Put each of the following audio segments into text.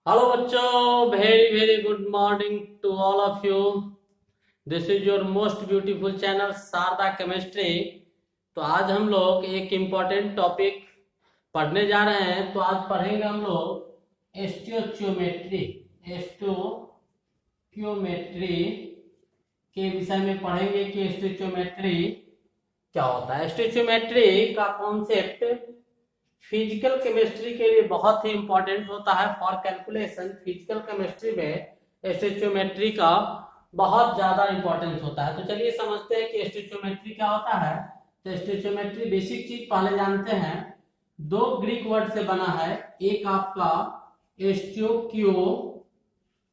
Hello बच्चों, very very good morning to all of you. This is your most beautiful channel Sharda chemistry. तो आज हम लोग एक इम्पॉर्टेंट टॉपिक पढ़ने जा रहे हैं। तो आज पढ़ेंगे हम लोग स्टोइचियोमेट्री। स्टोइचियोमेट्री के विषय में पढ़ेंगे कि स्टोइचियोमेट्री क्या होता है। स्टोइचियोमेट्री का कॉन्सेप्ट फिजिकल केमिस्ट्री के लिए बहुत ही इंपॉर्टेंट होता है फॉर कैलकुलेशन। फिजिकल केमिस्ट्री में स्टोइचियोमेट्री का बहुत ज्यादा इंपॉर्टेंस होता है। तो चलिए समझते हैं कि स्टोइचियोमेट्री क्या होता है। तो स्टोइचियोमेट्री बेसिक चीज पहले जानते हैं। दो ग्रीक वर्ड से बना है, एक आपका स्टोइकियो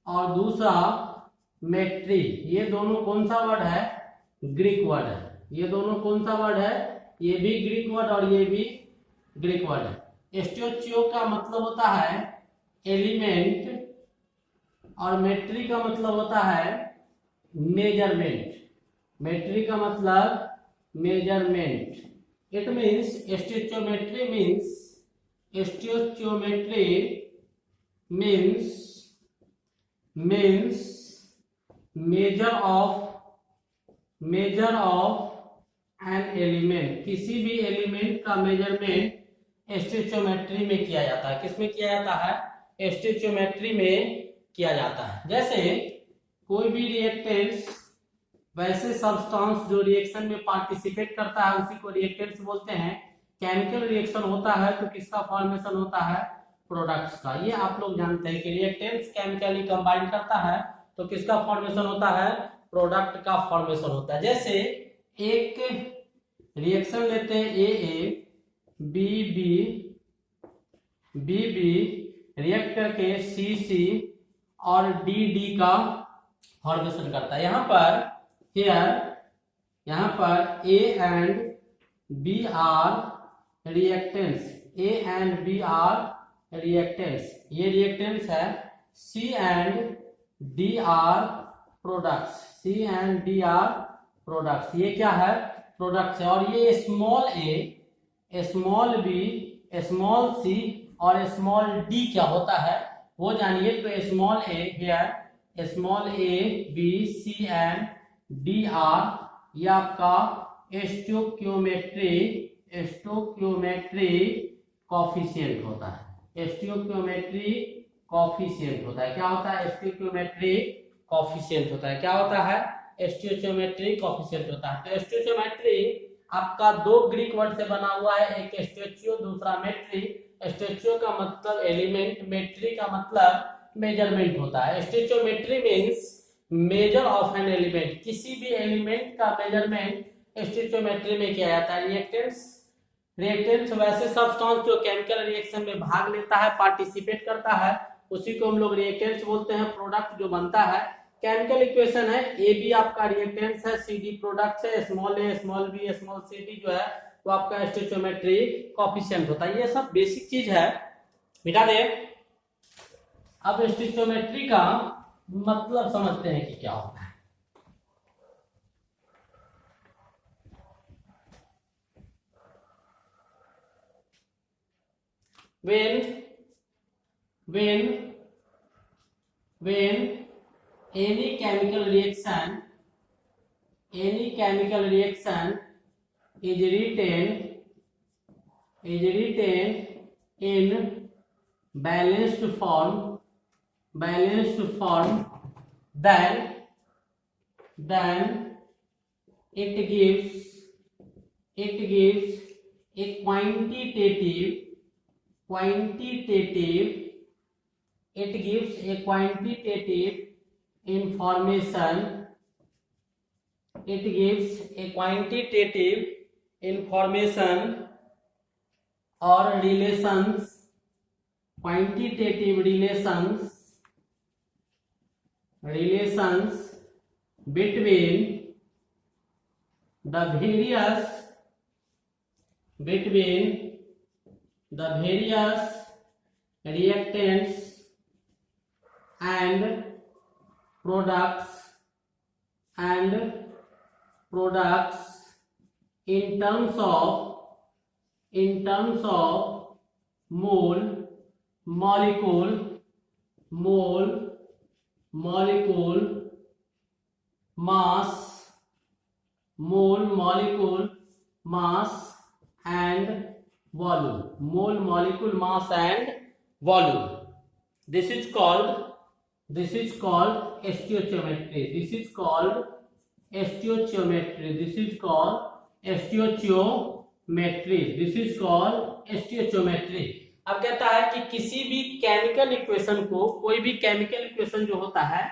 और दूसरा मेट्री। ये दोनों कौन सा वर्ड है? ग्रीक वर्ड है। ये दोनों कौन सा वर्ड है? ये भी ग्रीक वर्ड और ये भी ग्रीक वर्ड है। स्टोइचियो का मतलब होता है एलिमेंट और मेट्री का मतलब होता है मेजरमेंट। मेट्री का मतलब measurement. It means stoichiometry means measure of an element. किसी भी एलिमेंट का मेजरमेंट स्टोइचियोमेट्री में किया जाता है। किसमें किया जाता है? स्टोइचियोमेट्री में किया जाता है। जैसे कोई भी रिएक्टेंस, वैसे सब्सटेंस जो रिएक्शन में पार्टिसिपेट करता है उसी को रिएक्टेंस बोलते हैं। केमिकल रिएक्शन होता है तो किसका फॉर्मेशन होता है? प्रोडक्ट्स का। ये आप लोग जानते हैं कि रिएक्टेंस केमिकली कंबाइन करता है तो किसका फॉर्मेशन होता है? प्रोडक्ट का फॉर्मेशन होता है। जैसे एक रिएक्शन लेते हैं ए बी बी रिएक्ट करके सी और डी का फॉर्मेशन करता है। यहाँ पर A and B are reactants. A and B are reactants. ये रिएक्टेंट्स है। C and D are products. C and D are products. ये क्या है? प्रोडक्ट्स है। और ये small a, small b, small c और स्मॉल डी क्या होता है वो जानिए। तो small a here, small a b c and D are ये आपका स्टोइकियोमेट्री कॉफिशिएंट होता है। स्टोइकियोमेट्री कॉफिशिएंट होता है। क्या होता है? स्टोइकियोमेट्री कॉफिशिएंट होता है। क्या होता है? स्टोइचियोमेट्री कॉफिशिएंट होता है। तो स्टोइचियोमेट्री आपका दो ग्रीक वर्ड से बना हुआ है, एक स्टोइचियो दूसरा मेट्री। स्टोइचियो का मतलब एलिमेंट, मेट्री का मतलब मेजरमेंट होता है। Stoichiometry means measure of an element. किसी भी एलिमेंट का मेजरमेंट स्टोइचियोमेट्री में किया जाता है। रिएक्टेंट्स वैसे सब्सटेंस जो केमिकल रिएक्शन में भाग लेता है, पार्टिसिपेट करता है, उसी को हम लोग रिएक्टेंट्स बोलते हैं। प्रोडक्ट जो बनता है, केमिकल इक्वेशन है, ए बी आपका रिएक्टेंट्स है, सी डी प्रोडक्ट्स है, small a small b small c d जो है वो आपका स्टोइचियोमेट्री कॉफिशिएंट होता है। ये सब बेसिक चीज है, मिटा दे। अब स्टोइचियोमेट्री का मतलब समझते हैं कि क्या होता है। when any chemical reaction is written in balanced form, then it gives a quantitative information. It gives a quantitative information or relations, quantitative relations between the various reactants and products in terms of mole, molecule mole, molecule, mass, mole, molecule, mass and volume, mole, molecule, mass and volume. This is called stoichiometry. This is called stoichiometry. This is called stoichiometry. This is called stoichiometry. अब कहता है कि किसी भी chemical equation को, कोई भी chemical equation जो होता है,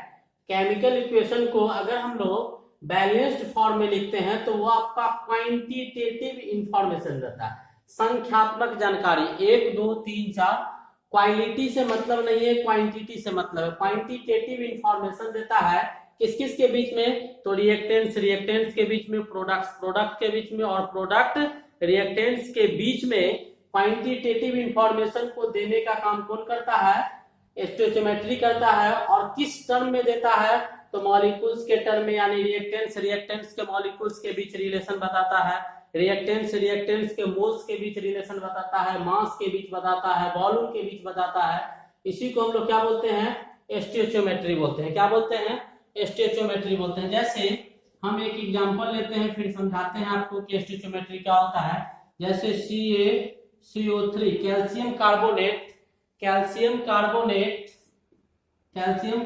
केमिकल इक्वेशन को अगर हम लोग बैलेंस्ड फॉर्म में लिखते हैं तो वो आपका क्वांटिटेटिव इंफॉर्मेशन देता है, संख्यात्मक जानकारी. 1 2 3 4. क्वालिटी से मतलब नहीं है, क्वांटिटी से मतलब है. क्वांटिटेटिव इंफॉर्मेशन देता है किस किस के बीच में, तो रिएक्टेंट्स के बीच में, प्रोडक्ट के बीच में, और प्रोडक्ट रिएक्टेंट्स के बीच में क्वांटिटेटिव इंफॉर्मेशन को देने का काम कौन करता है, स्टोइचोमेट्री करता है. और किस टर्म में देता है, तो मॉलिक्यूल्स के टर्म में, यानी रिएक्टेंट्स के मॉलिक्यूल्स के बीच रिलेशन बताता है, रिएक्टेंट्स के मोल्स के बीच रिलेशन बताता है, मास के बीच बताता है, वॉल्यूम के बीच बताता है. इसी को हम लोग क्या बोलते हैं, स्टोइचोमेट्री बोलते हैं. क्या बोलते हैं, स्टोइचोमेट्री बोलते हैं. जैसे हम एक एग्जांपल लेते हैं, फिर समझाते हैं आपको कि स्टोइचोमेट्री क्या होता है. जैसे CaCO3, कैल्शियम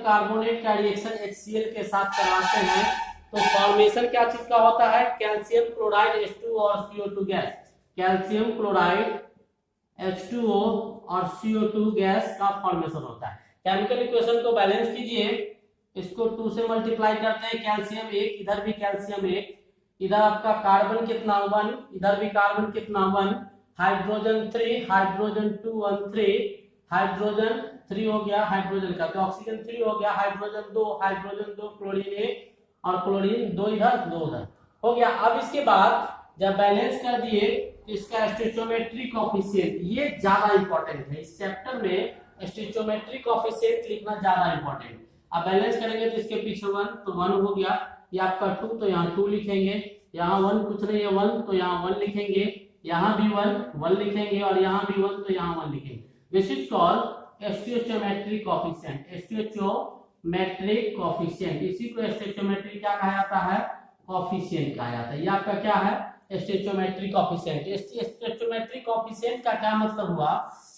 कार्बोनेट का रिएक्शन HCl के साथ कराते हैं तो फॉर्मेशन क्या चीज का होता है, कैल्शियम क्लोराइड H2O और CO2 gas. Calcium chloride H2O और CO2 गैस का फॉर्मेशन होता है. केमिकल इक्वेशन को बैलेंस कीजिए, इसको 2 से मल्टीप्लाई करते हैं. कैल्शियम 1, इधर भी कैल्शियम 1, इधर आपका कार्बन कितना 1, इधर भी कार्बन कितना 1, हाइड्रोजन 3, हाइड्रोजन 2 1 3, हाइड्रोजन 3 हो गया हाइड्रोजन का, तो ऑक्सीजन 3 हो गया, हाइड्रोजन 2, क्लोरीन 1 और क्लोरीन 2 इधर 2 उधर हो गया. अब इसके बाद जब बैलेंस कर दिए तो इसका स्टोइचोमेट्री कोएफिशिएंट, ये ज्यादा इंपॉर्टेंट है. इस चैप्टर में स्टोइचोमेट्री कोएफिशिएंट लिखना ज्यादा इंपॉर्टेंट. अब बैलेंस करेंगे तो इसके पीछे 1 तो 1 हो गया, ये आपका 2 तो यहाँ 2 लिखेंगे, यहाँ 1 कुछ नहीं है 1 तो यहाँ 1 लिखेंगे, यहाँ भी 1 लिखेंगे, और यहाँ भी 1 तो यहाँ 1 लिखेंगे. This is called stoichiometry coefficient. Stoichiometric coefficient, इसी को स्टोइचोमेट्री क्या कहा जाता है, कोएफिशिएंट कहा जाता है. ये आपका क्या है, स्टोइचोमेट्री कोएफिशिएंट. स्टोइचोमेट्री कोएफिशिएंट का क्या मतलब हुआ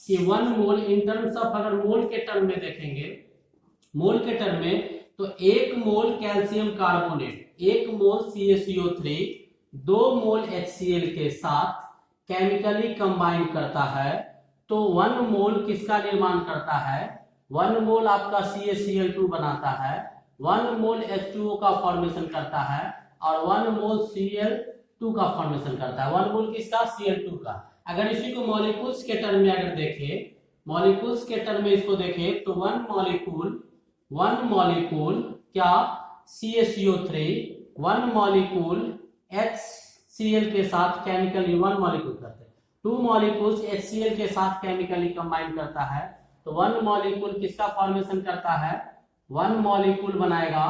कि 1 मोल इन टर्म्स ऑफ, अगर मोल के टर्म में देखेंगे, मोल के टर्म में, तो 1 मोल कैल्शियम कार्बोनेट, 1 मोल CaCO3 2 मोल HCl के साथ केमिकली कंबाइन करता है तो 1 मोल किसका निर्माण करता है, 1 मोल आपका CaCl2 बनाता है, 1 मोल H2O का फॉर्मेशन करता है, और 1 मोल Cl2 का फॉर्मेशन करता है. 1 मोल किसका, Cl2 का. अगर इसी को मॉलिक्यूल्स के टर्म में अगर देखें, मॉलिक्यूल्स के टर्म में इसको देखें तो 1 मॉलिक्यूल क्या, CaCO3, 1 मॉलिक्यूल HCl के साथ केमिकली 1 मॉलिक्यूल करते हैं. 2 मॉलिक्यूल्स HCl के साथ केमिकली कंबाइन करता है तो 1 मॉलिक्यूल किसका फॉर्मेशन करता है, 1 मॉलिक्यूल बनाएगा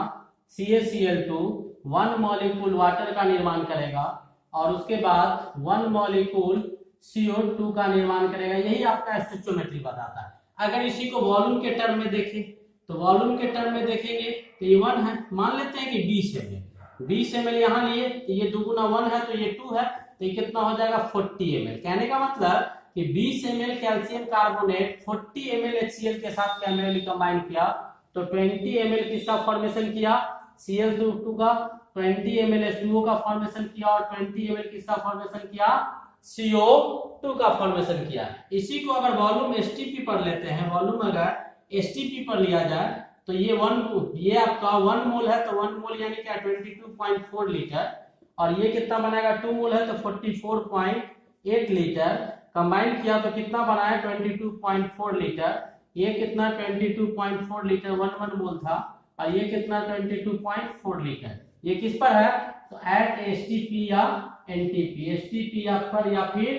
CaCl2, 1 मॉलिक्यूल वाटर का निर्माण करेगा, और उसके बाद 1 मॉलिक्यूल CO2 का निर्माण करेगा. यही आपका स्टोइचोमेट्री बताता है. अगर इसी को वॉल्यूम के टर्म में देखें तो वॉल्यूम के टर्म में देखेंगे तो ये 1 है, मान लेते हैं कि 20 ml यहाँ लिए, तो ये 2 गुना 1 है तो ये 2 है, तो ये कितना हो जाएगा 40 ml. कहने का मतलब कि 20 ml calcium carbonate 40 ml HCl के साथ केमिकली कंबाइन किया तो 20 ml किसका फॉर्मेशन किया, Cl2 का, 20 ml H2O का फॉर्मेशन किया, और 20 ml किसका फॉर्मेशन किया, CO2 का फॉर्मेशन किया. इसी को अगर वॉल्यूम STP पर लेते हैं, वॉल्यूम अगर STP पर लिया जाए तो ये आपका 1 मोल है तो 1 मोल यानी क्या 22.4 लीटर, और ये कितना बनाएगा 2 मोल है तो 44.8 लीटर. कंबाइन किया तो कितना बना है 22.4 लीटर. ये कितना 22.4 लीटर 1 मोल था, और ये कितना 22.4 लीटर. ये किस पर है, तो एट STP या NTP, STP पर या फिर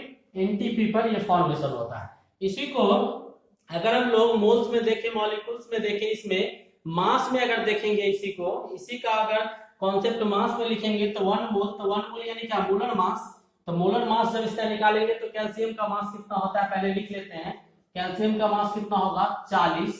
NTP पर ये फॉर्मेशन होता है. इसी को अगर हम लोग मोल्स में देखें, मॉलिक्यूल्स में देखें, इसमें मास में अगर देखेंगे, इसी का अगर कॉन्सेप्ट मास में लिखेंगे तो 1 मोल, तो 1 मोल यानी क्या, मोलर मास. तो मोलर मास जब इसका निकालेंगे तो कैल्शियम का मास कितना होता है, पहले लिख लेते हैं. कैल्शियम का मास कितना होगा 40,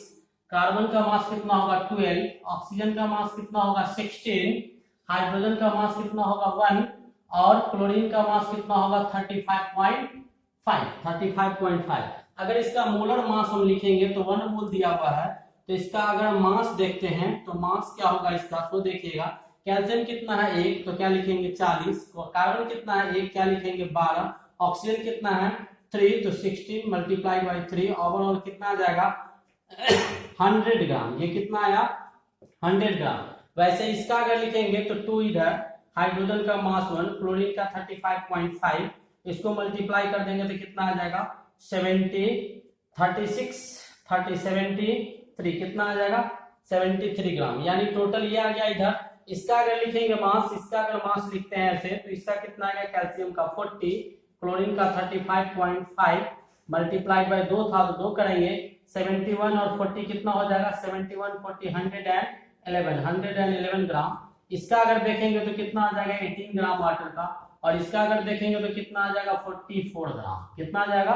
कार्बन का मास कितना होगा 12, ऑक्सीजन का मास कितना होगा 16, हाइड्रोजन का मास कितना होगा 1 और क्लोरीन का मास कितना होगा 35.5। अगर इसका मोलर मास हम लिखेंगे तो 1 मोल दिया हुआ है, तो इसका अगर मास देखते हैं तो मास क्या होगा इसका, तो देखिएगा कैल्शियम कितना है 1, तो क्या लिखेंगे 40, और कार्बन कितना है 1, क्या लिखेंगे 12, ऑक्सीजन कितना है 3, तो 16 मल्टीप्लाई बाई 3, ओवरऑल कितना आ जाएगा 100 ग्राम। ये कितना आया 100 ग्राम। वैसे इसका अगर लिखेंगे तो 2 इधर, हाइड्रोजन का मास 1, क्लोरीन का 35.5, इसको मल्टीप्लाई कर देंगे तो कितना आ जाएगा 70, 36, 73, कितना आ जाएगा 73 ग्राम, यानी टोटल ये आ गया इधर। इसका अगर लिखेंगे मास, इसका अगर मास लिखते हैं ऐसे, तो इसका कितना आ गया कैल्शियम का 40, क्लोरीन का 35.5 मल्टीप्लाई बाय 2 था तो 2 करेंगे, 71 और 40 कितना हो जाएगा 71, 40, 111 ग्राम। इसका अगर देखेंगे तो कितना आ जाएगा 18 ग्राम वाटर का, और इसका अगर देखेंगे तो कितना आ जाएगा 44 ग्राम, कितना आ जाएगा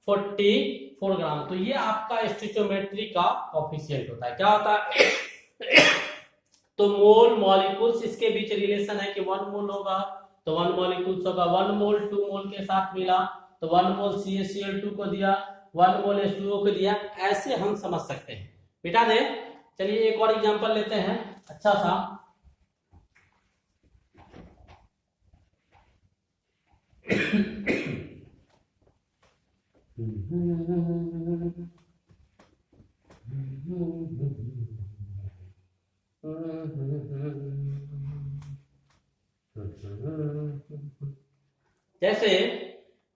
44 ग्राम। तो ये आपका स्टोइकियोमेट्री का कोफिशिएंट होता है। क्या होता है तो मोल मॉलिक्यूल्स, इसके बीच रिलेशन है कि 1 मोल होगा तो 1 मॉलिक्यूल्स होगा, 1 मोल 2 मोल के साथ मिला तो 1 मोल CaCl2 को दिया, 1 मोल H2O को दिया, ऐसे हम समझ सकते हैं। बेटा दे चलिए एक और एग्जांपल लेते हैं अच्छा सा। जैसे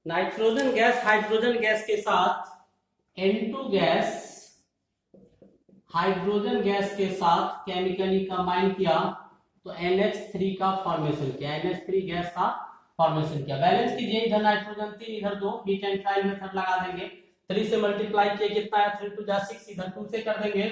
नाइट्रोजन गैस हाइड्रोजन गैस के साथ N2 गैस हाइड्रोजन गैस के साथ केमिकली कंबाइन किया तो NH3 का फॉर्मेशन किया, NH3 गैस का फॉर्मेशन किया। बैलेंस कीजिए, इधर नाइट्रोजन 3 इधर 2, हीट एंड ट्रायल मेथड लगा देंगे, 3 से मल्टीप्लाई किए कितना है 3 2 6, इधर 2 से कर देंगे,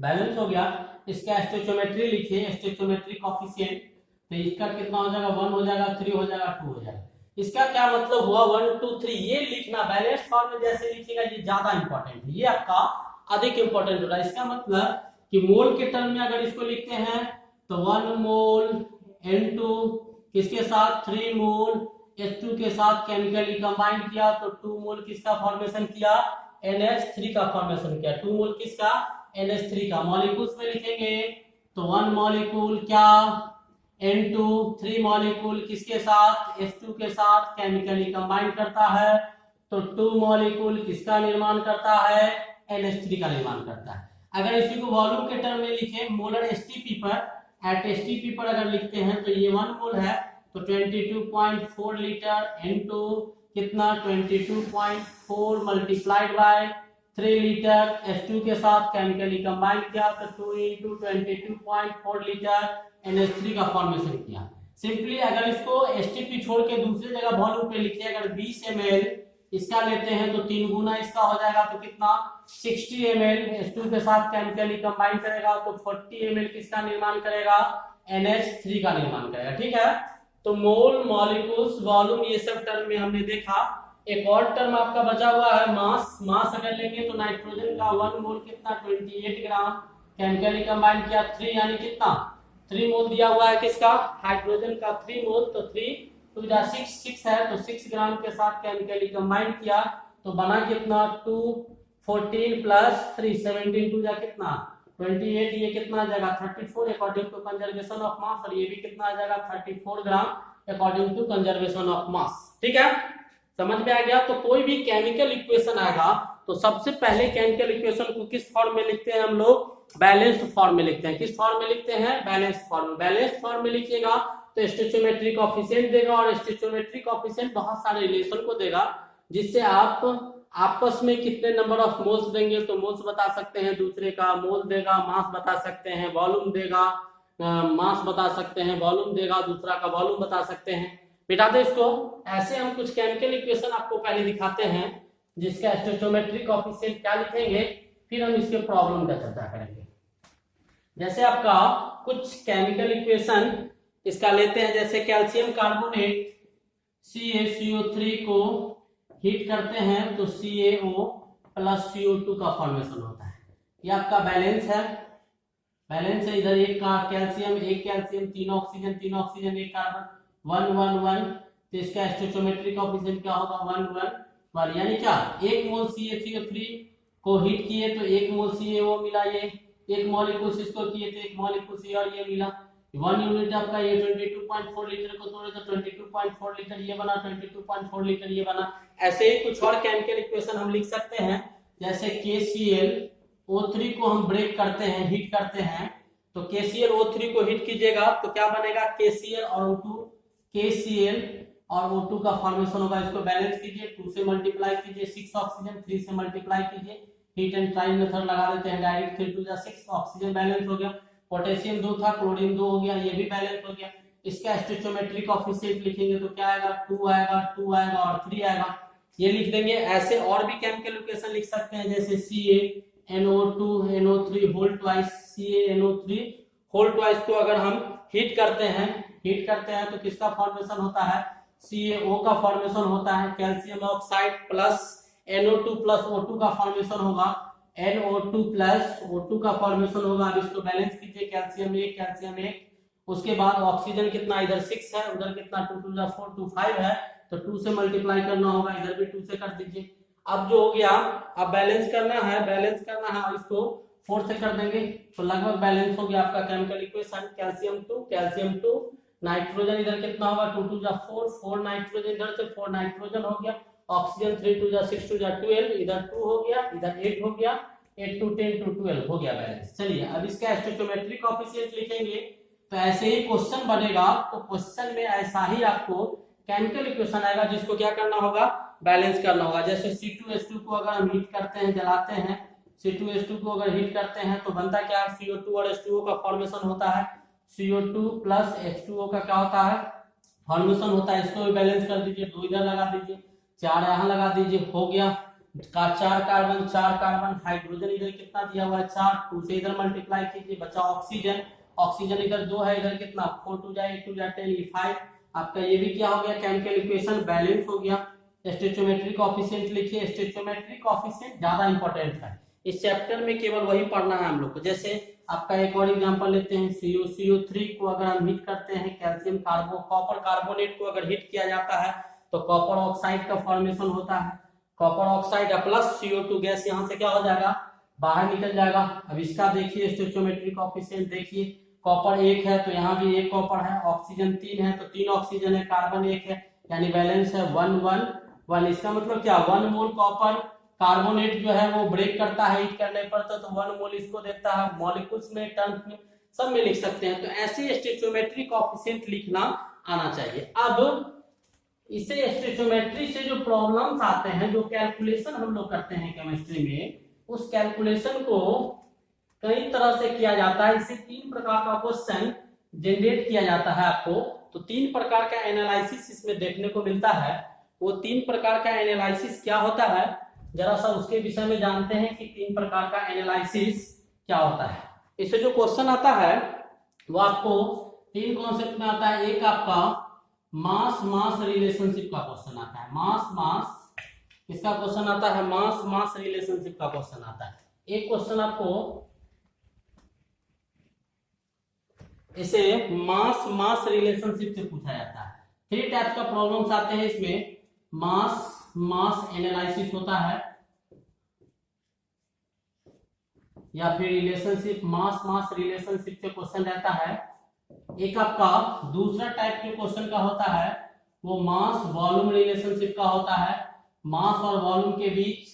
बैलेंस हो गया। इसका स्टोइकियोमेट्री लिखिए, स्टोइकियोमेट्री कोफिशिएंट, तो इसका कितना हो जाएगा 1 हो जाएगा, 3 हो जाएगा, 2 हो जाएगा। इसका क्या मतलब हुआ 1 2 3 ये लिखना बैलेंस फॉर्म में जैसे लिखिएगा ये ज्यादा इंपॉर्टेंट है, ये आपका अधिक इंपॉर्टेंट होता है। इसका मतलब कि मोल के टर्म में अगर इसको लिखते हैं तो 1 मोल N2 किसके साथ 3 मोल H2 के साथ केमिकली कंबाइन किया तो 2 मोल किसका फॉर्मेशन किया NH3 का फॉर्मेशन किया, 2 मोल किसका NH3 का। मॉलिक्यूल्स में लिखेंगे तो 1 मॉलिक्यूल क्या N2, 3 मॉलिक्यूल किसके साथ H2 के साथ केमिकली कंबाइन करता है तो 2 मॉलिक्यूल किसका निर्माण करता है NH3 का निर्माण करता है। अगर इसी को वॉल्यूम के टर्म में लिखें मोलर एसटीपी पर, एट एसटीपी पर अगर लिखते हैं तो ये 1 मोल है तो 22.4 लीटर N2 कितना 22.4 मल्टीप्लाइड बाय 3 लीटर, H2 के साथ केमिकली कंबाइन किया तो 2 into 22.4 लीटर NH3 का फॉर्मेशन किया। सिंपली अगर इसको एसटीपी छोड़ के दूसरी जगह वॉल्यूम पे लिखिए, अगर 20 ml इसका लेते हैं तो 3 गुना इसका हो जाएगा तो कितना 60 ml H2 के साथ केमिकली कंबाइन करेगा तो 40 ml किसका निर्माण करेगा NH3 का निर्माण करेगा। ठीक है, तो मोल मॉलिक्यूल्स वॉल्यूम ये सब टर्म में हमने देखा। एक और टर्म आपका बचा हुआ है मास। मास अगर लेंगे तो नाइट्रोजन का 1 मोल कितना 28 ग्राम, केमिकली कंबाइन किया 3 यानी कितना 3 मोल दिया हुआ है किसका हाइड्रोजन का 3 मोल, तो 3 2 6 है तो 6 ग्राम के साथ केमिकली कंबाइन किया तो बना कितना 2 14 प्लस 3 17 2 कितना 28, ये कितना आ जाएगा 34 according to conservation of mass, और ये भी कितना आ जाएगा 34 gram according to conservation of mass. ठीक है, समझ में आ गया। तो कोई भी केमिकल इक्वेशन आएगा तो सबसे पहले केमिकल इक्वेशन को किस फॉर्म में लिखते हैं हम लोग बैलेंस्ड फॉर्म में लिखते हैं। किस फॉर्म में लिखते हैं बैलेंस्ड फॉर्म में। बैलेंस्ड फॉर्म में लिखिएगा तो स्टोइकियोमेट्री कोफिशिएंट देगा, और स्टोइकियोमेट्री कोफिशिएंट बहुत सारे रिलेशन को देगा जिससे आप आपस में कितने नंबर ऑफ मोल्स देंगे तो मोल्स बता सकते हैं, दूसरे का मोल देगा, मास बता सकते हैं, वॉल्यूम देगा, मास बता सकते हैं, वॉल्यूम देगा, दूसरा का वॉल्यूम बता सकते हैं। बेटा दे इसको ऐसे हम कुछ केमिकल इक्वेशन आपको पहले दिखाते हैं जिसका स्टोइकियोमेट्री कोफिशिएंट क्या लिखेंगे, फिर हम इसके प्रॉब्लम का चर्चा करेंगे। जैसे आपका कुछ केमिकल इक्वेशन इसका लेते हैं, जैसे कैल्शियम कार्बोनेट CaCO3 को हीट करते हैं तो CaO प्लस CO2 का फॉर्मेशन होता है। ये आपका बैलेंस है, बैलेंस है। इधर एक का कैल्शियम, तीन ऑक्सीजन, एक कार्बन, 1 1 1। तो इसका स्टोइचियोमेट्रिक कोएफिशिएंट क्या होगा? 1 1 1। यानी क्या, 1 मोल CaCO3 को हीट किए तो 1 मोल CaO मिला, ये एक मॉलिक्यूल इसको किए तो 1 मॉलिक्यूल C और ये मिला। 1 यूनिट आपका ये 22.4 लीटर को तोड़े तो 22.4 लीटर ये बना, 22.4 लीटर ये बना। ऐसे ही कुछ और केमिकल इक्वेशन हम लिख सकते हैं, जैसे KClO3 को हम ब्रेक करते हैं, हीट करते हैं, तो KClO3 को हीट कीजिएगा तो क्या बनेगा? KCl और O2, KCl और O2 का फॉर्मेशन होगा। इसको बैलेंस कीजिए, 2 से मल्टीप्लाई कीजिए, 6 ऑक्सीजन, 3 से मल्टीप्लाई कीजिए, हीट एंड ट्राई मेथड लगा देते हैं डायरेक्ट, 3 2 6 ऑक्सीजन बैलेंस हो गया। पोटेशियम 2 था, क्लोरीन 2 हो गया, ये भी बैलेंस हो गया। इसका स्टोइचियोमेट्रिक कोएफिशिएंट लिखेंगे तो क्या आएगा? 2 आएगा, 2 आएगा और 3 आएगा, ये लिख देंगे। ऐसे और भी केमिकल इक्वेशन लिख सकते हैं, जैसे CaNO2NO3 whole twice, CaNO3 whole twice को अगर हम हीट करते हैं तो किसका फॉर्मेशन होता है? CaO का फॉर्मेशन होता है। Calcium oxide plus NO2 plus O2 का फॉर्मेशन होगा, NO2 प्लस O2 का फॉर्मेशन होगा। अब इसको बैलेंस कीजिए, कैल्शियम 1, उसके बाद ऑक्सीजन कितना? इधर 6 है, उधर कितना? 2 2 4 2 5 है, तो 2 से मल्टीप्लाई करना होगा, इधर भी 2 से कर दीजिए। अब जो हो गया, अब बैलेंस करना है और इसको 4 से कर देंगे तो लगभग बैलेंस हो गया आपका केमिकल इक्वेशन। कैल्शियम 2, नाइट्रोजन इधर कितना होगा? 2 2 4, 4 नाइट्रोजन इधर से 4 नाइट्रोजन हो गया। ऑक्सीजन 3 2 6 2 12, इधर 2 हो गया, इधर 8 हो गया, 8 2 10 2 12 हो गया बैलेंस। चलिए अब इसका स्टोइचियोमेट्रिक कोएफिशिएंट लिखेंगे, तो ऐसे ही क्वेश्चन बनेगा। तो क्वेश्चन में ऐसा ही आपको केमिकल इक्वेशन आएगा, जिसको क्या करना होगा? बैलेंस करना होगा। जैसे C2H2 को अगर हम हीट करते हैं, जलाते हैं, C2H2 को अगर हीट करते हैं तो बनता क्या है? CO2 और H2O का फॉर्मेशन होता है। CO2 प्लस H2O का क्या होता है? फॉर्मेशन होता है। इसको भी बैलेंस कर दीजिए, 2 इधर लगा दीजिए, 4 यहाँ लगा दीजिए, हो गया का 4 कार्बन, हाइड्रोजन इधर कितना दिया हुआ है? 4, 2 से इधर मल्टीप्लाई कीजिए, बचा ऑक्सीजन इधर 2 है, इधर कितना? 4 2 8 2 10 5। आपका ये भी क्या हो गया? केमिकल इक्वेशन बैलेंस हो गया। स्टोइचियोमेट्रिक कोएफिशिएंट लिखिए। स्टोइचियोमेट्रिक कोएफिशिएंट ज्यादा इंपॉर्टेंट है, इस चैप्टर में केवल वही पढ़ना है हम लोग को। जैसे आपका एक और एग्जांपल लेते हैं, CO3 को अगर हम हीट करते हैं, कॉपर कार्बोनेट को अगर हीट किया जाता है तो कॉपर ऑक्साइड का फॉर्मेशन होता है। Copper oxide plus CO2 gas यहाँ से क्या हो जाएगा? बाहर निकल जाएगा। अब इसका देखिए स्टोइचियोमेट्रिक कोएफिशिएंट देखिए, कॉपर 1 है तो यहाँ भी 1 कॉपर है, ऑक्सीजन 3 है तो 3 ऑक्सीजन है, कार्बन 1 है, यानी बैलेंस है 1 1 1। इसका मतलब क्या? 1 मोल कॉपर कार्बोनेट जो है वो ब्रेक करता है हीट करने पर, तो 1 मोल इसको देता है। मॉलिक्यूल्स में, टर्म्स में, सब में लिख सकते हैं। तो ऐसे स्टोइचियोमेट्रिक कोएफिशिएंट लिखना आना चाहिए। अब इसे स्टोइचियोमेट्री से जो प्रॉब्लम्स आते हैं, जो कैलकुलेशन हम लोग करते हैं केमिस्ट्री में, उस कैलकुलेशन को कई तरह से किया जाता है। इसे 3 प्रकार का क्वेश्चन जनरेट किया जाता है आपको। तो 3 प्रकार का एनालिसिस इसमें देखने को मिलता है। वो 3 प्रकार का एनालिसिस क्या होता है, जरा सा उसके विषय में जानते हैं कि 3 प्रकार का एनालिसिस क्या होता है। इससे जो क्वेश्चन आता है वो आपको 3 कॉन्सेप्ट में आता है। एक आपका मास रिलेशनशिप का क्वेश्चन आता है, मास इसका क्वेश्चन आता है, मास रिलेशनशिप का क्वेश्चन आता है। एक क्वेश्चन आपको इसे मास रिलेशनशिप से पूछा जाता है। 3 टाइप का प्रॉब्लम्स आते हैं इसमें। मास एनालिसिस होता है, या फिर रिलेशनशिप, मास रिलेशनशिप से क्वेश्चन रहता है। एक आपका दूसरा टाइप के क्वेश्चन का होता है, वो मास वॉल्यूम रिलेशनशिप का होता है। मास और वॉल्यूम के बीच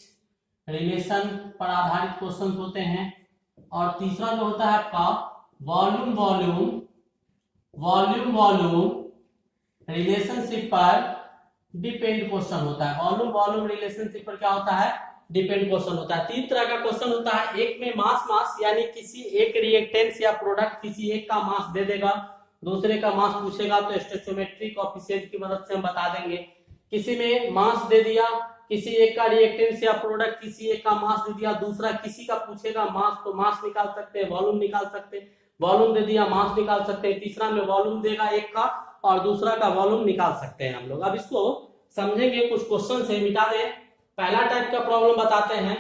रिलेशन पर आधारित क्वेश्चन होते हैं। और तीसरा जो होता है आपका वॉल्यूम रिलेशनशिप पर डिपेंड क्वेश्चन होता है। वॉल्यूम रिलेशनशिप पर क्या होता है? डिपेंड क्वेश्चन होता है। 3 तरह का क्वेश्चन होता है। एक में मास यानी किसी एक रिएक्टेंस या प्रोडक्ट किसी एक का मास दे देगा, दूसरे का मास पूछेगा तो स्टोइचियोमेट्रिक कोएफिशिएंट की मदद से हम बता देंगे। किसी में मास दे दिया, किसी एक का रिएक्टेंस या प्रोडक्ट किसी एक का मास दे दिया, दूसरा किसी का पूछेगा मास, तो मास निकाल सकते हैं, वॉल्यूम निकाल सकते हैं, वॉल्यूम दे दिया मास निकाल सकते हैं। तीसरा में वॉल्यूम देगा एक का और दूसरा का वॉल्यूम निकाल सकते हैं हम लोग। अब इसको समझेंगे, कुछ क्वेश्चन से मिटा दें। पहला टाइप का प्रॉब्लम बताते हैं,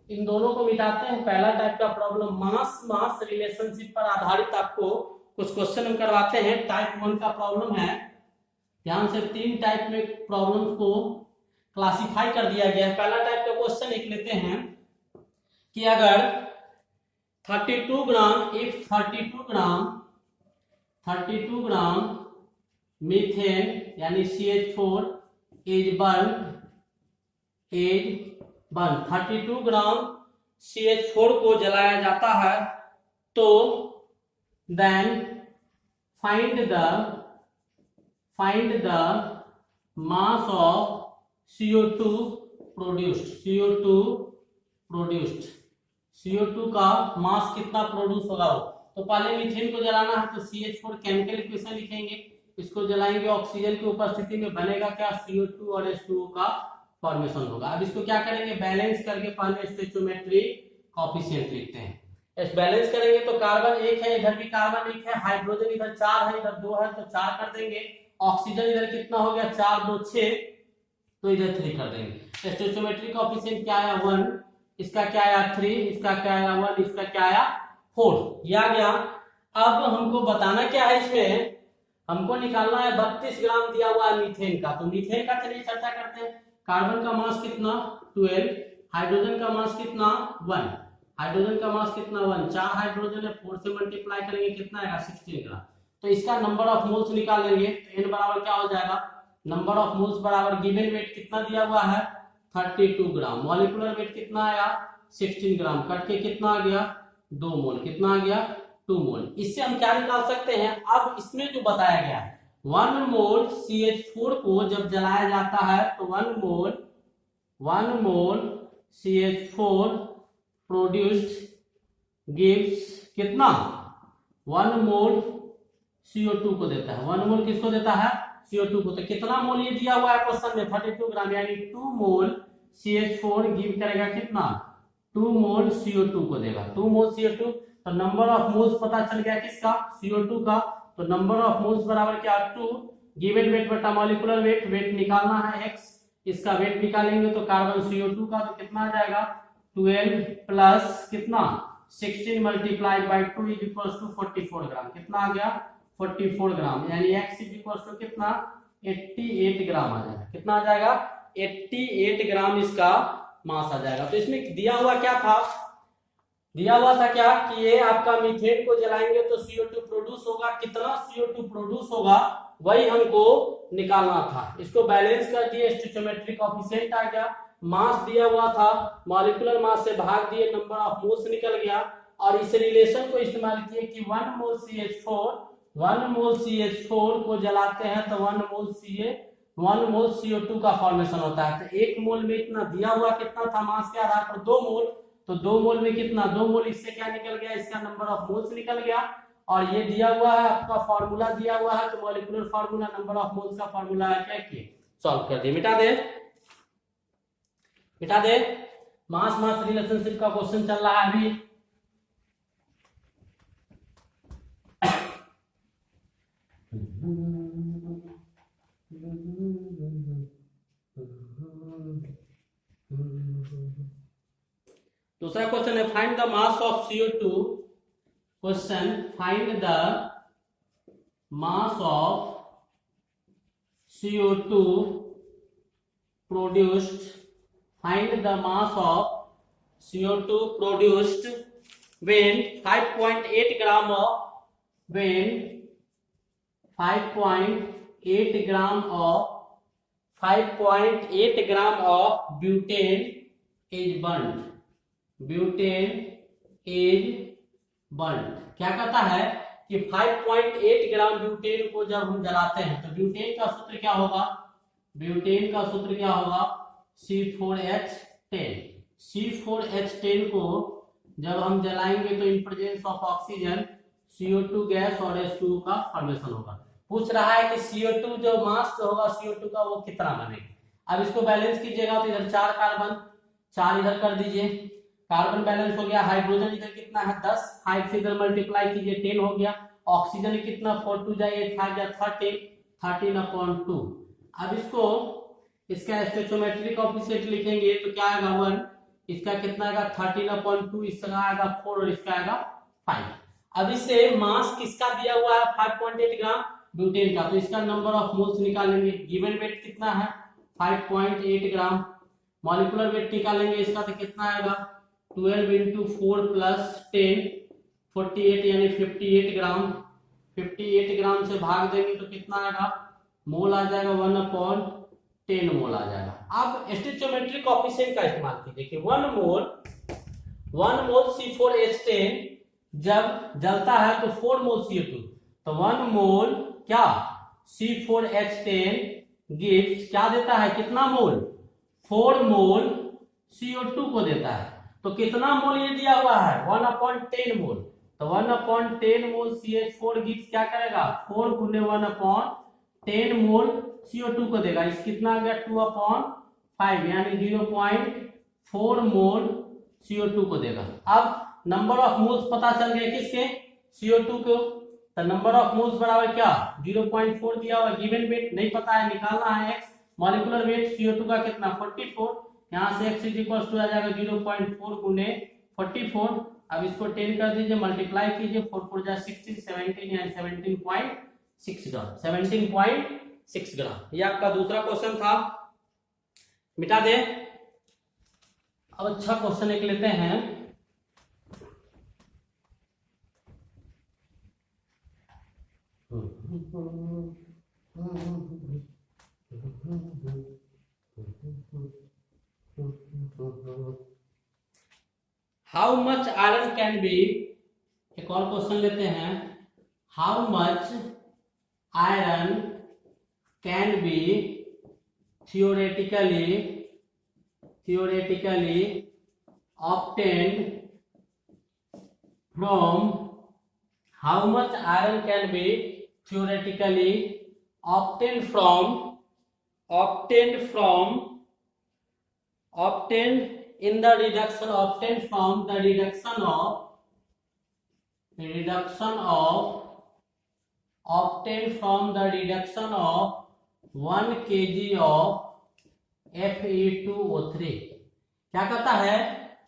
इन दोनों को मिटाते हैं। पहला टाइप का प्रॉब्लम मास मास रिलेशनशिप पर आधारित आपको कुछ क्वेश्चन हम करवाते हैं। टाइप 1 का प्रॉब्लम है। ध्यान से 3 टाइप में प्रॉब्लम को क्लासिफाई कर दिया गया है। पहला टाइप का क्वेश्चन लिख लेते हैं कि अगर 32 ग्राम इफ 32 ग्राम मीथेन यानी CH4 is burn 32 gram CH4 को जलाया जाता है तो then find the mass of CO2 CO2 का मास कितना प्रोड्यूस होगा वो। तो पहले मीथेन को जलाना है तो CH4 केमिकल इक्वेशन लिखेंगे, इसको जलाएंगे, ऑक्सीजन की उपस्थिति में बनेगा क्या, CO2 और H2O का फॉर्मेशन होगा। अब इसको क्या करेंगे, बैलेंस करके पहले स्टोइचियोमेट्रिक कोएफिशिएंट लिखते हैं। इस बैलेंस करेंगे तो कार्बन 1 है, इधर भी कार्बन 1 है, हाइड्रोजन इधर 4 है, इधर 2 है, तो 4 कर देंगे। ऑक्सीजन इधर कितना हो गया, 4 2 6, तो इधर 3 कर देंगे। स्टोइचियोमेट्रिक कोएफिशिएंट क्या आया 1, इसका क्या आया 3, इसका क्या आया 1, इसका क्या आया 4, ये आ गया। अब हमको बताना क्या है, इसमें हमको निकालना है 32 ग्राम दिया हुआ है मीथेन का। तो मीथेन का चलिए चर्चा करते हैं। कार्बन का मास कितना 12, हाइड्रोजन का मास कितना 1, हाइड्रोजन का मास कितना 1, 4 हाइड्रोजन है, 4 से मल्टीप्लाई करेंगे कितना आएगा 16 ग्राम। तो इसका नंबर ऑफ मोल्स निकालेंगे तो n बराबर क्या हो जाएगा, नंबर ऑफ मोल्स बराबर गिवन वेट कितना दिया हुआ है 32 ग्राम, मॉलिक्यूलर वेट कितना आया 16 ग्राम, कट के कितना आ गया 2 मोल, कितना आ गया 2 मोल। इससे हम क्या निकाल सकते हैं, अब इसमें जो बताया गया है 1 मोल CH4 को जब जलाया जाता है तो 1 मोल CH4 प्रोड्यूस्ड गिव्स कितना, 1 मोल CO2 को देता है। 1 मोल किसको देता है, CO2 को। तो कितना मोल ये दिया हुआ है क्वेश्चन में 32 ग्राम, यानी 2 मोल CH4 गिव करेगा कितना, 2 मोल CO2 को देगा, 2 मोल CO2। तो नंबर ऑफ मोल्स पता चल गया किसका, CO2 का। तो नंबर ऑफ मोल्स बराबर क्या 2, गिवन वेट बटा मॉलिक्यूलर वेट, वेट निकालना है x, इसका वेट निकालेंगे तो कार्बन CO2 का तो कितना आ जाएगा 12 प्लस कितना 16 multiplied by 2 is equals to 44 gram, कितना आ गया 44 ग्राम, यानी x इज इक्वल्स टू कितना 88 ग्राम आ जाएगा, कितना आ जाएगा 88 ग्राम इसका मास आ जाएगा। तो इसमें दिया हुआ क्या था, दिया हुआ था क्या कि ये आपका मीथेन को जलाएंगे तो CO2 प्रोड्यूस होगा, कितना CO2 प्रोड्यूस होगा वही हमको निकालना था। इसको बैलेंस कर दिए, स्टोइचियोमेट्रिक कोएफिशिएंट आ गया, मास दिया हुआ था, मॉलिक्यूलर मास से भाग दिए, नंबर ऑफ मोल्स निकल गया, और इस रिलेशन को इस्तेमाल किए कि 1 मोल CH4 को जलाते हैं तो 1 मोल CO2 का फॉर्मेशन होता है। तो 1 मोल में इतना दिया हुआ कितना था मास के आधार पर 2 मोल, तो 2 मोल में कितना, 2 मोल इससे क्या निकल गया, इसका नंबर ऑफ मोल्स निकल गया। और ये दिया हुआ है आपका फार्मूला दिया हुआ है, तो molecular formula number of moles का फार्मूला है क्या कि सॉल्व कर दिए, मिटा दे। मास मास रिलेशनशिप का क्वेश्चन चल रहा है अभी। दूसरा क्वेश्चन है find the mass of CO2, question find the mass of CO2 produced, find the mass of CO2 produced when 5.8 gram of 5.8 gram of butane is burnt, क्या कहता है कि 5.8 ग्राम ब्यूटेन को जब हम जलाते हैं तो ब्यूटेन का सूत्र क्या होगा, C4H10 को जब हम जलाएंगे तो in presence of oxygen CO2 gas और H2O का फॉर्मेशन होगा। पूछ रहा है कि CO2 जो मास होगा CO2 का वो कितना बनेगा। अब इसको बैलेंस कीजिएगा तो इधर 4 कार्बन, 4 इधर कर दीजिए, कार्बन बैलेंस हो गया, हाइड्रोजन इधर कितना है 10, 5 से इधर मल्टीप्लाई कीजिए 10 हो गया, ऑक्सीजन कितना 4 2 जाए 8 आ गया 13/2। अब इसको इसका स्टोइचियोमेट्रिक कोएफिशिएंट लिखेंगे तो क्या आएगा 1, इसका कितना आएगा 13/2, इसका आएगा 4 और इसका आएगा 5। अब इससे मास किसका दिया हुआ है 5.8 ग्राम ब्यूटेन का, तो इसका नंबर ऑफ मोल्स निकालेंगे। गिवन वेट कितना है 5.8 ग्राम। मॉलिक्यूलर वेट निकालेंगे इसका तो कितना आएगा 12 × 4 + 10 48 यानी 58 ग्राम। 58 ग्राम से भाग देंगे तो कितना आएगा मोल आ जाएगा 1/10 मोल आ जाएगा। अब स्टोइचियोमेट्रिक कोएफिशिएंट का इस्तेमाल कीजिए कि 1 मोल C4H10 जब जलता है तो 4 मोल CO2, तो 1 मोल क्या C4H10 गिव्स क्या देता है कितना मोल 4 मोल CO2 को देता है। तो कितना मोल ये दिया हुआ है 1/10 मोल, तो 1/10 मोल CH4 गिव्स क्या करेगा 4 × 1/10 मोल CO2 को देगा। इस कितना आ गया 2/5 यानी 0.4 मोल CO2 को देगा। अब नंबर ऑफ मोल्स पता चल गए किसके CO2 को, तो नंबर ऑफ मोल्स बराबर क्या 0.4 दिया हुआ। गिवन वेट नहीं पता है निकालना है x। मॉलिक्यूलर वेट CO2 का कितना 44, यहाँ से x आ जाएगा 0.4 × 44। अब इसको 10 कर दीजिए मल्टीप्लाई कीजिए 4 4 जा 16 17 यानी 17.6 ग्राम 17.6 ग्राम। ये आपका दूसरा क्वेश्चन था, मिटा दे। अब अच्छा क्वेश्चन एक लेते हैं। How much iron can be, एक और क्वेश्चन लेते हैं। How much iron can be theoretically obtained from, how much iron can be theoretically obtained in the reduction of 1 kg of Fe2O3। क्या कहता है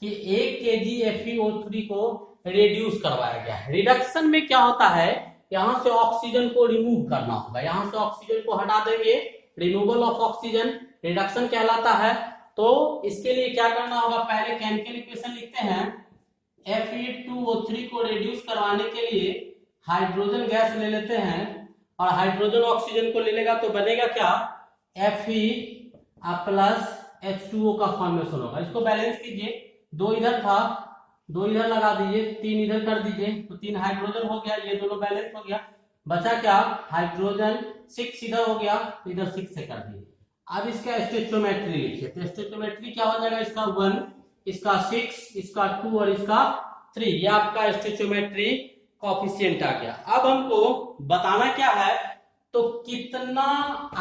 कि 1 kg FeO3 को रिड्यूस करवाया गया है। रिडक्शन में क्या होता है यहां से ऑक्सीजन को रिमूव करना होगा, यहां से ऑक्सीजन को हटा देंगे, रिमूवल ऑफ ऑक्सीजन रिडक्शन कहलाता है। तो इसके लिए क्या करना होगा, पहले केमिकल इक्वेशन लिखते हैं। Fe2O3 को रिड्यूस करवाने के लिए हाइड्रोजन गैस ले लेते हैं और हाइड्रोजन ऑक्सीजन को ले लेगा तो बनेगा क्या Fe + H2O का फॉर्मेशन होगा। इसको बैलेंस कीजिए, 2 इधर था 2 इधर लगा दीजिए, 3 इधर कर दीजिए तो 3 हाइड्रोजन हो गया, ये दोनों बैलेंस हो गया। बचा क्या हाइड्रोजन 6 इधर हो गया तो इधर 6 से कर दिए। अब इसका स्टोइचियोमेट्री लिखिए, तो स्टोइचियोमेट्री क्या हो जाएगा इसका 1, इसका 6, इसका 2 और इसका 3। ये आपका स्टोइचियोमेट्री कोएफिशिएंट आ गया। अब हमको बताना क्या है तो कितना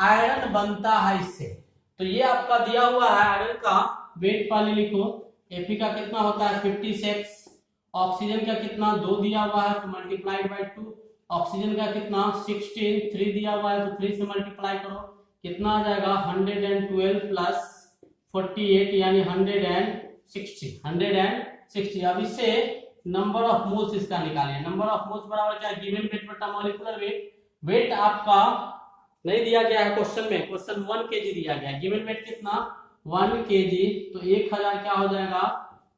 आयरन बनता है इससे। तो ये आपका दिया हुआ है आयरन का वेट पहले लिखो। Fe का कितना होता है 56, ऑक्सीजन का कितना 2 दिया हुआ है तो मल्टीप्लाइड बाय 2, ऑक्सीजन का कितना 16, 3 दिया हुआ है तो 3 से मल्टीप्लाई करो, कितना आ जाएगा 112 + 48 यानी 160। अब इससे नंबर ऑफ मोल्स इसका निकालिए। नंबर ऑफ मोल्स बराबर क्या गिवन वेट बटा मॉलिक्यूलर वेट। वेट आपका नहीं दिया गया है क्वेश्चन में, क्वेश्चन 1 kg दिया गया है। गिवन वेट कितना 1 kg तो 1000 क्या हो जाएगा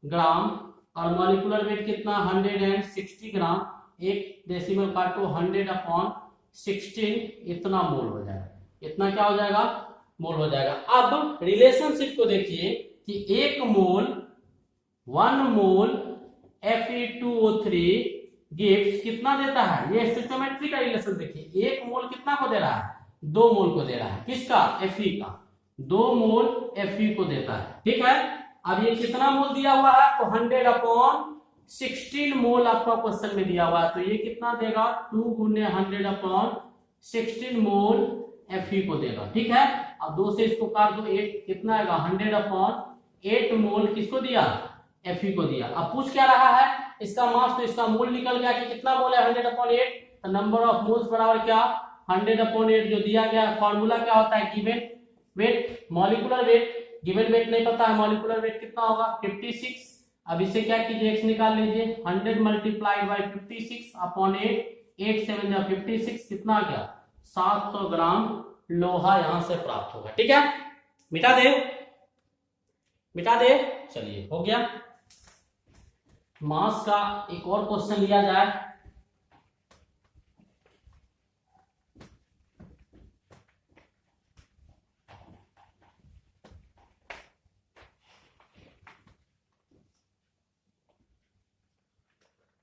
ग्राम, और मॉलिक्यूलर वेट कितना 160 ग्राम। 1 डेसिमल काटो 100/16 इतना मोल हो जाएगा। इतना क्या हो जाएगा मोल हो जाएगा। अब रिलेशनशिप को देखिए कि 1 मोल Fe2O3 गिव्स कितना देता है, ये स्टोइचियोमेट्री का रिलेशन देखिए। 1 मोल कितना को दे रहा है 2 मोल को दे रहा है, किसका Fe का 2 मोल Fe को देता है, ठीक है। अब ये कितना मोल दिया हुआ है तो 100/16 मोल आपका क्वेश्चन में दिया हुआ है, तो ये कितना देगा 2 × 100/16 मोल Fe को देगा, ठीक है। अब 2 से इसको काट दो 8 कितना आएगा 100/8 मोल किसको दिया Fe को दिया। अब पूछ क्या रहा है इसका मास, तो इसका मोल निकल गया कि कितना मोल है 100/8, तो नंबर ऑफ मोल्स बराबर क्या 100/8 जो दिया गया। फॉर्मूला क्या होता है given weight molecular weight given weight नहीं पता है, मॉलिक्यूलर वेट कितना होगा 56। अब इसे क्या कीजिए, x निकाल लीजिए, 100 मल्टीप्लाइड बाई 56 अपॉन 8 7 जा 56, कितना आ गया 700 ग्राम लोहा यहां से प्राप्त होगा। ठीक है, मिटा दे, मिटा दे, चलिए हो गया। मास का एक और क्वेश्चन लिया जाए।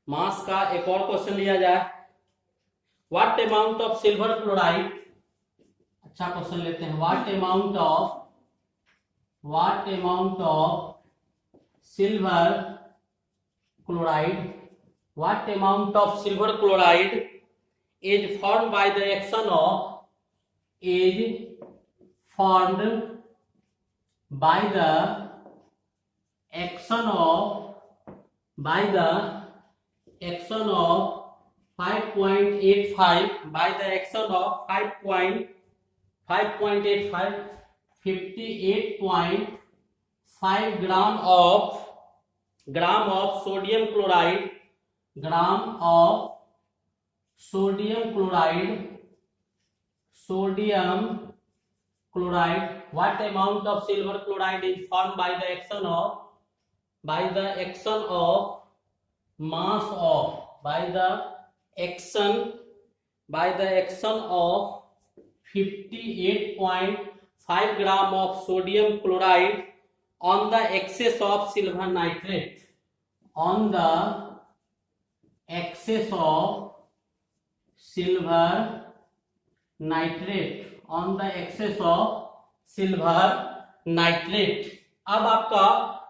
मास का एक और क्वेश्चन लिया जाए। What amount of silver chloride, अच्छा क्वेश्चन लेते हैं। What amount of silver chloride, what amount of silver chloride is formed by the action of, is formed by the action of, by the action of 5.85, by the action of 5.85, 58.5 gram of sodium chloride, gram of sodium chloride. What amount of silver chloride is formed by the action of, by the action of mass of, by the action of 58.5 gram of sodium chloride on the excess of silver nitrate, on the excess of silver nitrate, on the excess of silver nitrate। अब आपका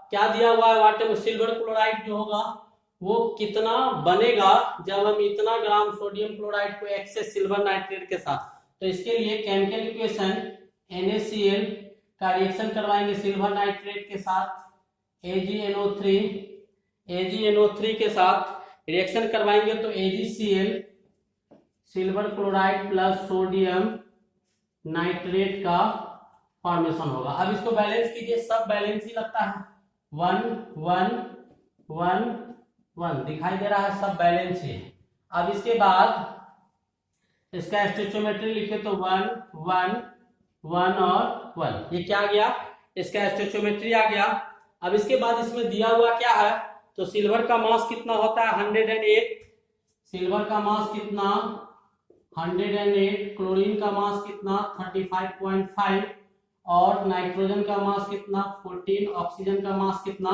क्या दिया हुआ है, water में silver chloride जो होगा वो कितना बनेगा जब हम इतना ग्राम सोडियम क्लोराइड को एक्सेस सिल्वर नाइट्रेट के साथ। तो इसके लिए केमिकल इक्वेशन NaCl का रिएक्शन करवाएंगे सिल्वर नाइट्रेट के साथ, AgNO3 के साथ रिएक्शन करवाएंगे तो AgCl silver chloride plus sodium nitrate का फॉर्मेशन होगा। अब इसको बैलेंस कीजिए, सब बैलेंस ही लगता है, 1 1 1 1 दिखाई दे रहा है, सब बैलेंस ही। अब इसके बाद इसका स्टोइचियोमेट्री लिखे तो 1 1 1 और 1, ये क्या आ गया, इसका स्टोइचियोमेट्री आ गया। अब इसके बाद इसमें दिया हुआ क्या है, तो सिल्वर का मास कितना होता है 108, सिल्वर का मास कितना 108, क्लोरीन का मास कितना 35.5 और नाइट्रोजन का मास कितना 14, ऑक्सीजन का मास कितना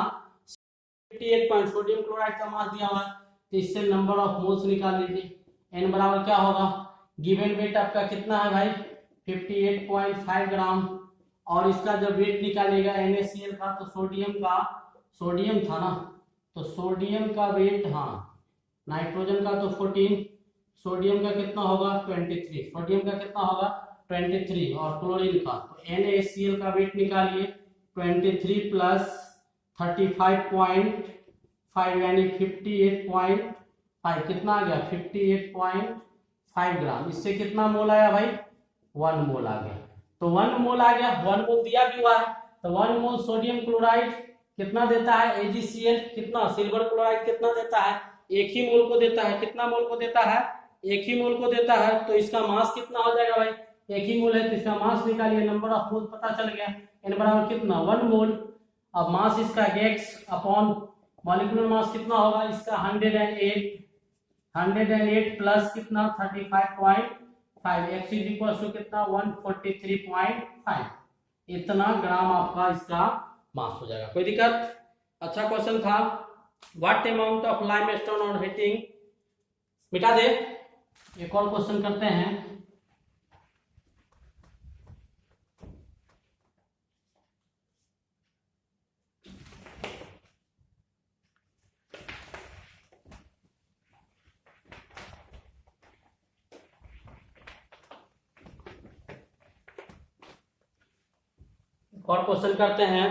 58, सोडियम क्लोराइड का मास दिया हुआ है, तो इससे नंबर ऑफ मोल्स निकाल लीजिए। n बराबर क्या होगा, गिवन वेट आपका कितना है भाई 58.5 ग्राम, और इसका जब वेट निकालेगा NaCl का, तो सोडियम था ना, तो सोडियम का वेट, हाँ नाइट्रोजन का तो 14, सोडियम का कितना होगा 23, सोडियम का कितना होगा 23, और क्लोरीन का तो NaCl का वेट निकालिए 23 प्लस 35.5 यानी 58.5, कितना आ गया 58.5 ग्राम। इससे कितना मोल आया भाई 1 मोल आ गया, तो 1 मोल आ गया, 1 मोल दिया भी हुआ है, तो 1 मोल सोडियम क्लोराइड कितना देता है AgCl, कितना सिल्वर क्लोराइड कितना देता है, एक ही मोल को देता है, कितना मोल को देता है, एक ही मोल को देता है, तो इसका मास कितना हो जाएगा भाई, एक ही मोल है तो इसका मास निकालिए, नंबर ऑफ मोल पता चल गया, n बराबर कितना 1 मोल। अब मास इसका x अपॉन मॉलिक्यूलर मास कितना होगा इसका 108 प्लस कितना 35.5, x इज इक्वल टू कितना 143.5, इतना ग्राम आपका इसका मास हो जाएगा। कोई दिक्कत, अच्छा क्वेश्चन था। What amount of limestone on heating, मिटा दे, एक और क्वेश्चन करते हैं। और क्वेश्चन करते हैं,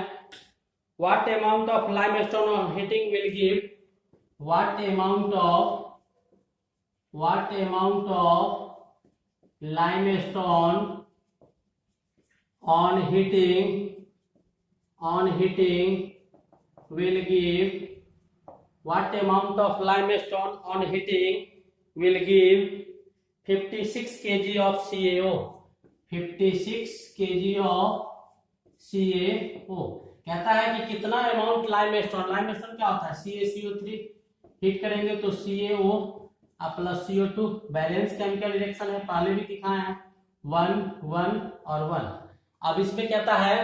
what amount of limestone on heating will give, what amount of limestone on heating on heating will give what amount of limestone on heating will give 56 kg of CaO, 56 kg of CaO। कहता है कि कितना amount limestone क्या होता है CaCO3 heat करेंगे तो CaO plus CO2 balance chemical reaction है, पहले भी दिखाए हैं 1 1 और 1। अब इसमें कहता है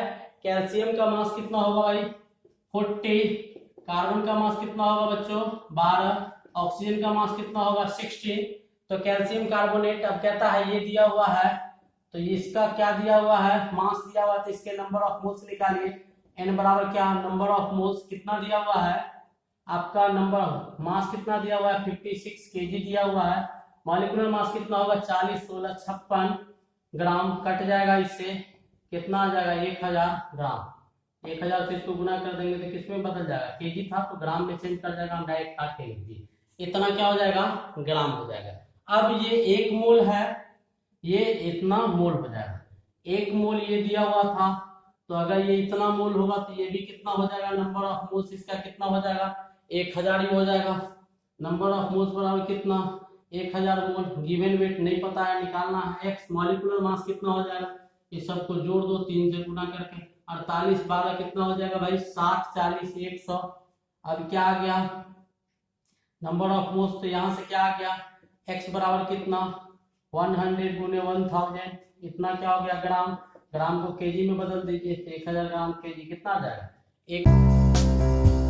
कैल्शियम का मास कितना होगा भाई 40, कार्बन का मास कितना होगा बच्चों 12, ऑक्सीजन का मास कितना होगा 16। तो कैल्शियम कार्बोनेट अब कहता है ये दिया हुआ है तो इसका क्या दिया हुआ है मास दिया हुआ है, तो इसके नंबर ऑफ मोल्स निकालिए। n बराबर क्या नंबर ऑफ मोल्स कितना दिया हुआ है आपका, नंबर मास कितना दिया हुआ है 56 केजी दिया हुआ है। मॉलिक्यूलर मास कितना होगा 40 16 56 ग्राम, कट जाएगा इससे कितना आ जाएगा 1000 ग्राम। 1000 से इसको गुना कर देंगे तो किसमें बदल जाएगा, केजी था तो ग्राम में चेंज कर जाएगा, हम डायरेक्ट काट के लिख दिए, इतना क्या हो जाएगा ग्राम हो जाएगा। अब ये 1 मोल है, ये इतना मोल हो जाएगा, 1 मोल ये दिया हुआ था तो अगर ये इतना मोल होगा तो ये भी कितना हो जाएगा, नंबर ऑफ मोल्स इसका कितना हो जाएगा 1000 ही हो जाएगा। नंबर ऑफ मोल्स बराबर कितना 1000 मोल। गिवन वेट नहीं पता है, निकालना है x। मॉलिक्यूलर मास कितना हो जाएगा, ये सबको जोड़ दो 3 से गुना करके, 48 12 कितना हो जाएगा भाई 60 40 100। अब क्या आ गया नंबर ऑफ मोल्स, तो यहाँ से क्या आ गया x बराबर कितना 100 गुने 1000, इतना क्या हो गया ग्राम। ग्राम को केजी में बदल दीजिए, 1000 ग्राम केजी कितना आ जाएगा 1।